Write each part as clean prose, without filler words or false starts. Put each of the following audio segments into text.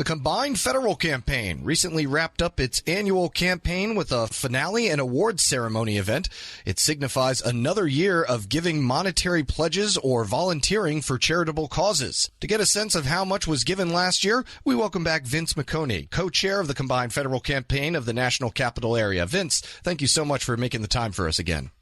The Combined Federal Campaign recently wrapped up its annual campaign with a finale and awards ceremony event. It signifies another year of giving monetary pledges or volunteering for charitable causes. To get a sense of how much was given last year, we welcome back Vince Micone, co-chair of the Combined Federal Campaign of the National Capital Area. Vince, thank you so much for making the time for us again.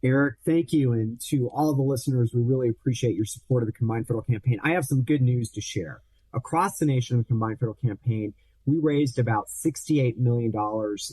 Eric, thank you. And to all the listeners, we really appreciate your support of the Combined Federal Campaign. I have some good news to share. Across the nation of the Combined Federal Campaign, we raised about $68 million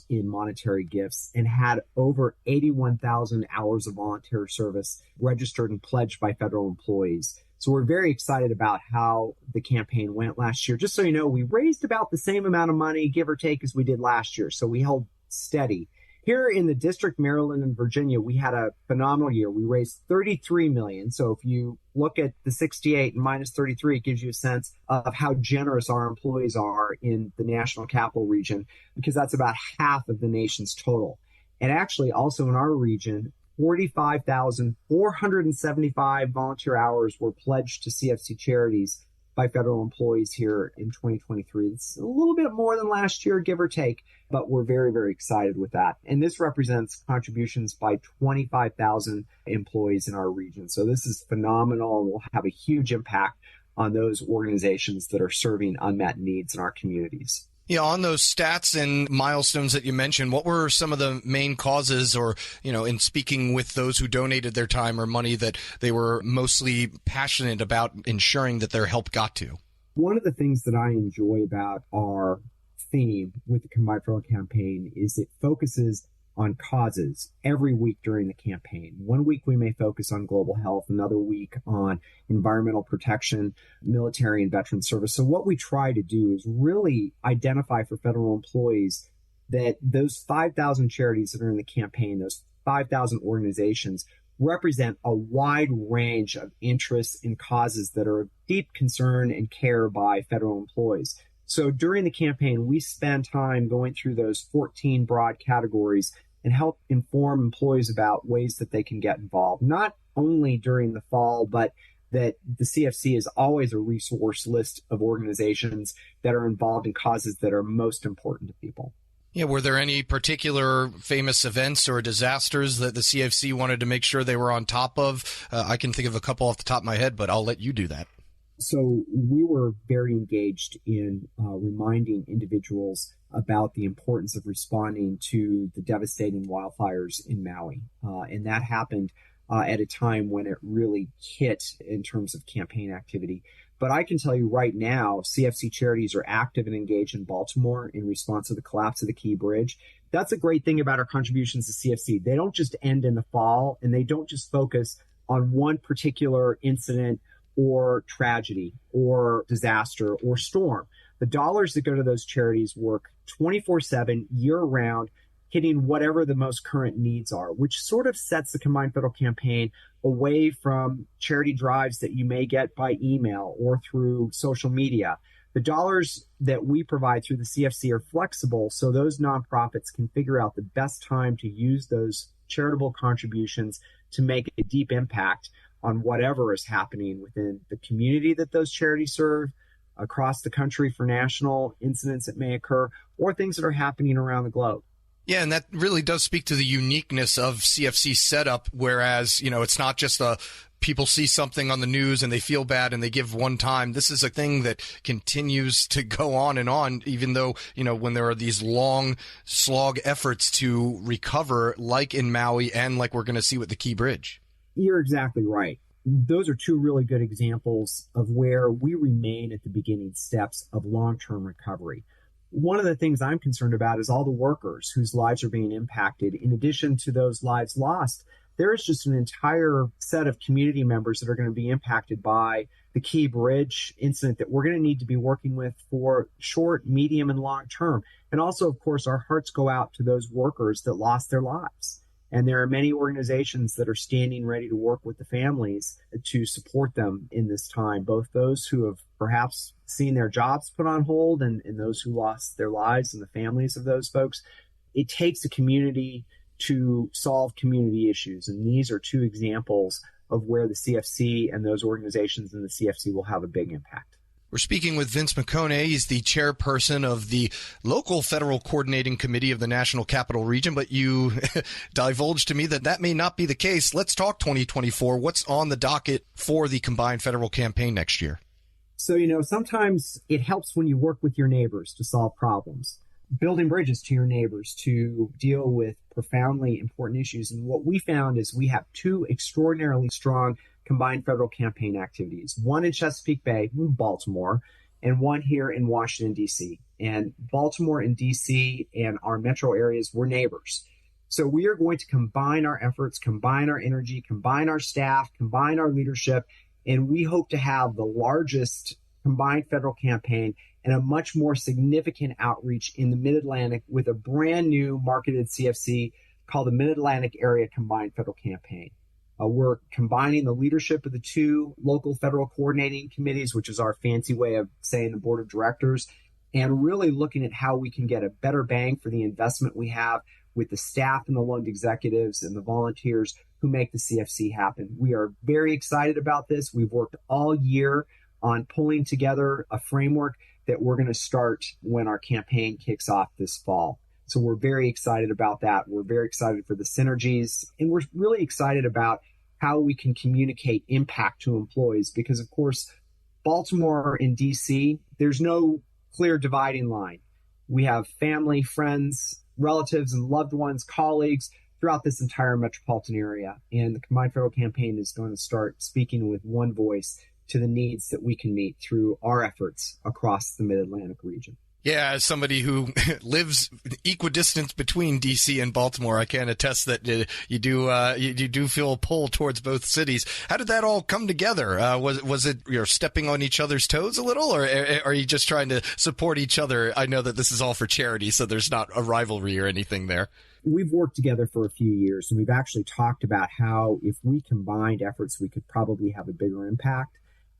in monetary gifts and had over 81,000 hours of volunteer service registered and pledged by federal employees. So we're very excited about how the campaign went last year. Just so you know, we raised about the same amount of money, give or take, as we did last year. So we held steady. Here in the District, Maryland, and Virginia, we had a phenomenal year. We raised $33 million. So if you look at the 68 and minus 33, it gives you a sense of how generous our employees are in the National Capital Region, because that's about half of the nation's total. And actually, also in our region, 45,475 volunteer hours were pledged to CFC charities by federal employees here in 2023. It's a little bit more than last year, give or take, but we're very, very excited with that. And this represents contributions by 25,000 employees in our region. So this is phenomenal and will have a huge impact on those organizations that are serving unmet needs in our communities. Yeah, on those stats and milestones that you mentioned, what were some of the main causes or, in speaking with those who donated their time or money that they were mostly passionate about ensuring that their help got to? One of the things that I enjoy about our theme with the Combined Federal Campaign is it focuses on causes every week during the campaign. One week we may focus on global health, another week on environmental protection, military and veteran service. So what we try to do is really identify for federal employees that those 5,000 charities that are in the campaign, those 5,000 organizations, represent a wide range of interests and causes that are of deep concern and care by federal employees. So during the campaign, we spend time going through those 14 broad categories and help inform employees about ways that they can get involved, not only during the fall, but that the CFC is always a resource list of organizations that are involved in causes that are most important to people. Yeah, were there any particular famous events or disasters that the CFC wanted to make sure they were on top of? I can think of a couple off the top of my head, but I'll let you do that. So we were very engaged in reminding individuals about the importance of responding to the devastating wildfires in Maui. And that happened at a time when it really hit in terms of campaign activity. But I can tell you right now, CFC charities are active and engaged in Baltimore in response to the collapse of the Key Bridge. That's a great thing about our contributions to CFC. They don't just end in the fall, and they don't just focus on one particular incident or tragedy or disaster or storm. The dollars that go to those charities work 24/7, year-round, hitting whatever the most current needs are, which sort of sets the Combined Federal Campaign away from charity drives that you may get by email or through social media. The dollars that we provide through the CFC are flexible, so those nonprofits can figure out the best time to use those charitable contributions to make a deep impact on whatever is happening within the community that those charities serve, across the country for national incidents that may occur, or things that are happening around the globe. Yeah, and that really does speak to the uniqueness of CFC's setup, whereas, it's not just people see something on the news and they feel bad and they give one time. This is a thing that continues to go on and on, even though, when there are these long slog efforts to recover, like in Maui and like we're going to see with the Key Bridge. You're exactly right. Those are two really good examples of where we remain at the beginning steps of long-term recovery. One of the things I'm concerned about is all the workers whose lives are being impacted. In addition to those lives lost, there is just an entire set of community members that are going to be impacted by the Key Bridge incident that we're going to need to be working with for short, medium, and long term. And also, of course, our hearts go out to those workers that lost their lives. And there are many organizations that are standing ready to work with the families to support them in this time, both those who have perhaps seen their jobs put on hold and those who lost their lives and the families of those folks. It takes a community to solve community issues. And these are two examples of where the CFC and those organizations in the CFC will have a big impact. We're speaking with Vince Micone. He's the chairperson of the local federal coordinating committee of the National Capital Region, but you divulged to me that may not be the case. Let's talk 2024. What's on the docket for the combined federal campaign next year? So, sometimes it helps when you work with your neighbors to solve problems, building bridges to your neighbors to deal with profoundly important issues. And what we found is we have two extraordinarily strong combined federal campaign activities, one in Chesapeake Bay, Baltimore, and one here in Washington, D.C. And Baltimore and D.C. and our metro areas, we're neighbors. So we are going to combine our efforts, combine our energy, combine our staff, combine our leadership, and we hope to have the largest combined federal campaign and a much more significant outreach in the Mid-Atlantic with a brand new marketed CFC called the Mid-Atlantic Area Combined Federal Campaign. We're combining the leadership of the two local federal coordinating committees, which is our fancy way of saying the board of directors, and really looking at how we can get a better bang for the investment we have with the staff and the loaned executives and the volunteers who make the CFC happen. We are very excited about this. We've worked all year on pulling together a framework that we're going to start when our campaign kicks off this fall. So we're very excited about that. We're very excited for the synergies, and we're really excited about how we can communicate impact to employees because, of course, Baltimore and D.C., there's no clear dividing line. We have family, friends, relatives, and loved ones, colleagues throughout this entire metropolitan area. And the Combined Federal Campaign is going to start speaking with one voice to the needs that we can meet through our efforts across the Mid-Atlantic region. Yeah, as somebody who lives equidistant between D.C. and Baltimore, I can attest that you do feel a pull towards both cities. How did that all come together? Was it you're stepping on each other's toes a little, or are you just trying to support each other? I know that this is all for charity, so there's not a rivalry or anything there. We've worked together for a few years, and we've actually talked about how if we combined efforts, we could probably have a bigger impact.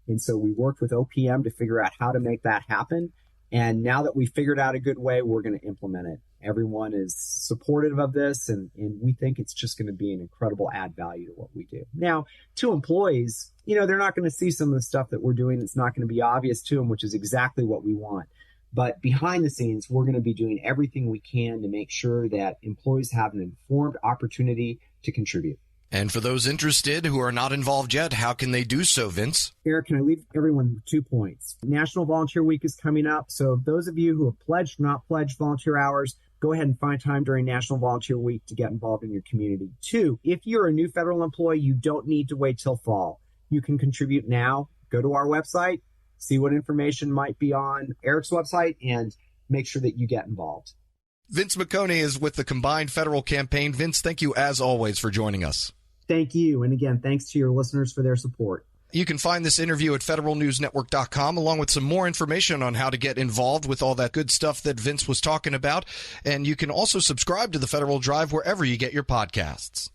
And so we worked with OPM to figure out how to make that happen. And now that we've figured out a good way, we're going to implement it. Everyone is supportive of this, and we think it's just going to be an incredible add value to what we do. Now, to employees, they're not going to see some of the stuff that we're doing. It's not going to be obvious to them, which is exactly what we want. But behind the scenes, we're going to be doing everything we can to make sure that employees have an informed opportunity to contribute. And for those interested who are not involved yet, how can they do so, Vince? Eric, can I leave everyone with 2 points? National Volunteer Week is coming up. So those of you who have pledged or not pledged volunteer hours, go ahead and find time during National Volunteer Week to get involved in your community. 2, if you're a new federal employee, you don't need to wait till fall. You can contribute now. Go to our website, see what information might be on Eric's website, and make sure that you get involved. Vince Micone is with the Combined Federal Campaign. Vince, thank you as always for joining us. Thank you. And again, thanks to your listeners for their support. You can find this interview at federalnewsnetwork.com along with some more information on how to get involved with all that good stuff that Vince was talking about. And you can also subscribe to the Federal Drive wherever you get your podcasts.